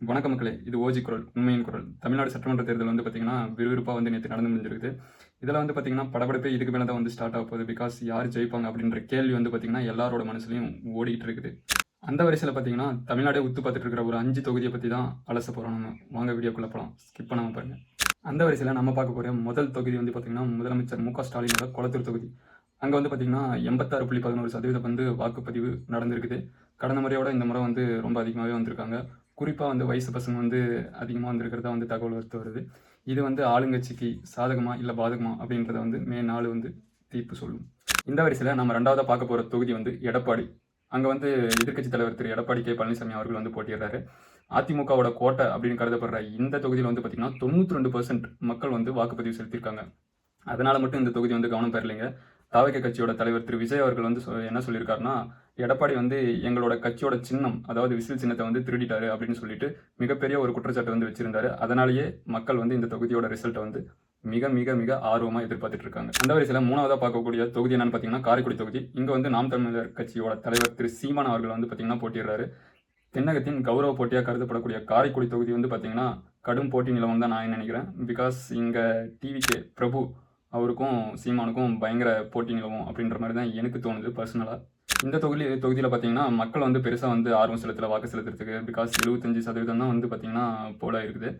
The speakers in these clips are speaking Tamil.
வணக்கம் மக்களே, இது ஓஜி குரல், உண்மையின் குரல். தமிழ்நாடு சட்டமன்ற தேர்தல் வந்து பார்த்தீங்கன்னா, விறுவிறுப்பா வந்து நேத்து நடந்து முடிஞ்சிருக்குது. இதில வந்து பார்த்தீங்கன்னா, படபடப்பே இதுக்கு மேல தான் வந்து ஸ்டார்ட் ஆக போகுது. பிகாஸ் யார் ஜெயிப்பாங்க அப்படின்ற கேள்வி வந்து பார்த்தீங்கன்னா, எல்லாரோட மனசுலயும் ஓடிட்டு இருக்குது. அந்த வரிசையில பார்த்தீங்கன்னா, தமிழ்நாடே உத்து பார்த்துட்டு இருக்கிற ஒரு 5 தொகுதிய பத்தி தான் அலச போறோம் நம்ம. வாங்க வீடியோக்குள்ள போலாம். ஸ்கிப் பண்ணாம பாருங்க. அந்த வரிசையில நம்ம பார்க்க போற முதல் தொகுதி வந்து பார்த்தீங்கன்னா, முதலமைச்சர் மு.க. ஸ்டாலினோட கொளத்தூர் தொகுதி. அங்க வந்து பார்த்தீங்கன்னா, 86.11% வந்து வாக்குப்பதிவு நடந்திருக்குது. கடந்த முறையோட இந்த முறை வந்து ரொம்ப அதிகமாவே வந்திருக்காங்க. குறிப்பா வந்து வயசு பசங்க வந்து அதிகமா வந்திருக்கிறதா வந்து தகவல் வருது. இது வந்து ஆளுங்கட்சிக்கு சாதகமா, இல்ல பாதகமா அப்படின்றத வந்து மே 4 வந்து தீர்ப்பு சொல்லும். இந்த வரிசையில நம்ம 2வதா பார்க்க போற தொகுதி வந்து எடப்பாடி. அங்க வந்து எதிர்க்கட்சித் தலைவர் திரு எடப்பாடி கே. பழனிசாமி அவர்கள் வந்து போட்டியிடுறாரு. அதிமுகவோட கோட்டை அப்படின்னு கருதப்படுற இந்த தொகுதியில வந்து பார்த்தீங்கன்னா, 92% மக்கள் வந்து வாக்குப்பதிவு செலுத்தியிருக்காங்க. அதனால மட்டும் இந்த தொகுதி வந்து கவனம் பெறலைங்க. தாவேகா கட்சியோட தலைவர் திரு விஜய் அவர்கள் வந்து என்ன சொல்லியிருக்காருன்னா, எடப்பாடி வந்து எங்களோட கட்சியோட சின்னம், அதாவது விசில் சின்னத்தை வந்து திருடிட்டாரு அப்படின்னு சொல்லிட்டு மிகப்பெரிய ஒரு குற்றச்சாட்டு வந்து வச்சிருந்தாரு. அதனாலேயே மக்கள் வந்து இந்த தொகுதியோட ரிசல்ட்டை வந்து மிக மிக மிக ஆர்வமா எதிர்பார்த்துட்டு இருக்காங்க. அந்த வரிசையில 3வதா பார்க்கக்கூடிய தொகுதி என்னன்னு பார்த்தீங்கன்னா, காரைக்குடி தொகுதி. இங்க வந்து நாம் தமிழர் கட்சியோட தலைவர் திரு சீமான் அவர்கள் வந்து பார்த்தீங்கன்னா போட்டியிடுறாரு. தென்னகத்தின் கௌரவ போட்டியாக கருதப்படக்கூடிய காரைக்குடி தொகுதி வந்து பார்த்தீங்கன்னா, கடும் போட்டி நிலவும் தான் நான் நினைக்கிறேன். பிகாஸ் இங்க டிவிகே பிரபு அவருக்கும் சீமானுக்கும் பயங்கர போட்டி நிலவும் அப்படின்ற மாதிரி தான் எனக்கு தோணுது பர்சனலாக. இந்த தொகுதியில் பார்த்தீங்கன்னா, மக்கள் வந்து பெருசாக வந்து ஆர்வம் செலுத்தலை வாக்கு செலுத்துறதுக்கு. பிகாஸ் 75% தான் வந்து பார்த்தீங்கன்னா போலாக இருக்குது.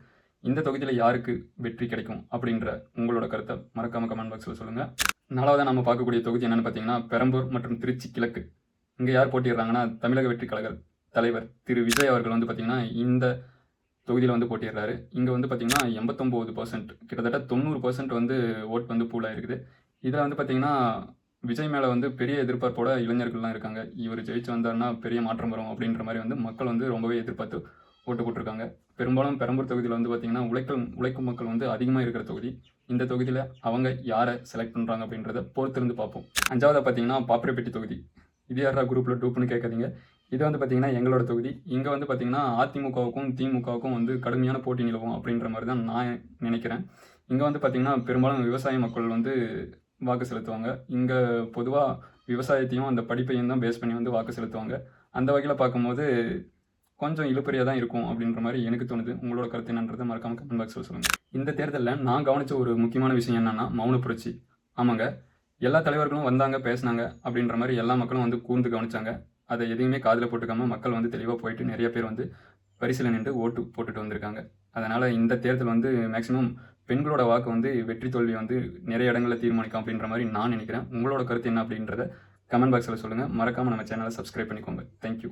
இந்த தொகுதியில் யாருக்கு வெற்றி கிடைக்கும் அப்படின்ற உங்களோட கருத்தை மறக்காமல் கமெண்ட் பாக்ஸில் சொல்லுங்கள். 4வதா நம்ம பார்க்கக்கூடிய தொகுதி என்னென்னு பார்த்தீங்கன்னா, பெரம்பூர் மற்றும் திருச்சி கிழக்கு. இங்கே யார் போட்டிடுறாங்கன்னா, தமிழக வெற்றி கழக தலைவர் திரு விஜய் அவர்கள் வந்து பார்த்தீங்கன்னா இந்த தொகுதியில் வந்து போட்டிடுறாரு. இங்கே வந்து பார்த்தீங்கன்னா 89%, கிட்டத்தட்ட 90% வந்து ஓட் வந்து பூலாக இருக்குது. இதில் வந்து பார்த்தீங்கன்னா, விஜய் மேலே வந்து பெரிய எதிர்பார்ப்போட இளைஞர்கள்லாம் இருக்காங்க. இவர் ஜெயிச்சு வந்தாருன்னா பெரிய மாற்றம் வரும் அப்படின்ற மாதிரி வந்து மக்கள் வந்து ரொம்பவே எதிர்பார்த்து ஓட்டு போட்டிருக்காங்க. பெரும்பாலும் பெரம்பூர் தொகுதியில் வந்து பார்த்தீங்கன்னா, உழைக்கும் மக்கள் வந்து அதிகமாக இருக்கிற தொகுதி. இந்த தொகுதியில் அவங்க யாரை செலக்ட் பண்ணுறாங்க அப்படின்றத பொறுத்திருந்து பார்ப்போம். 5வதா பார்த்தீங்கன்னா, பாப்பிரெப்பட்டி தொகுதி. இது யாரா குரூப்பில் டூப்புன்னு கேட்காதீங்க. இது வந்து பார்த்தீங்கன்னா எங்களோட தொகுதி. இங்கே வந்து பார்த்தீங்கன்னா, அதிமுகவுக்கும் திமுகவுக்கும் வந்து கடுமையான போட்டி நிலவும் அப்படின்ற மாதிரி தான் நான் நினைக்கிறேன். இங்கே வந்து பார்த்தீங்கன்னா, பெரும்பாலும் விவசாய மக்கள் வந்து வாக்கு செலுத்துவாங்க. இங்கே பொதுவாக விவசாயத்தையும் அந்த படிப்பையும் தான் பேஸ் பண்ணி வந்து வாக்கு செலுத்துவாங்க. அந்த வகையில் பார்க்கும்போது கொஞ்சம் இழுபறியாக தான் இருக்கும் அப்படின்ற மாதிரி எனக்கு தோணுது. உங்களோட கருத்து என்னன்றதை மறக்காமல் கமெண்ட் பாக்ஸில் சொல்லுங்கள். இந்த தேர்தலில் நான் கவனித்த ஒரு முக்கியமான விஷயம் என்னென்னா, மௌன புரட்சி. ஆமாங்க, எல்லா தலைவர்களும் வந்தாங்க, பேசினாங்க அப்படின்ற மாதிரி எல்லா மக்களும் வந்து கூர்ந்து கவனிச்சாங்க. அதை எதையுமே காதில் போட்டுக்காம மக்கள் வந்து தெளிவாக போயிட்டு நிறைய பேர் வந்து வரிசையில் நின்று ஓட்டு போட்டுட்டு வந்திருக்காங்க. அதனால் இந்த தேர்தல் வந்து மேக்ஸிமம் பெண்களோட வாக்கு வந்து வெற்றி தோல்வி வந்து நிறைய இடங்களில் தீர்மானிக்கும் அப்படின்ற மாதிரி நான் நினைக்கிறேன். உங்களோட கருத்து என்ன அப்படின்றத கமெண்ட் பாக்ஸில் சொல்லுங்கள். மறக்காமல் நம்ம சேனலை சப்ஸ்கிரைப் பண்ணிக்கோங்க. தேங்க்யூ.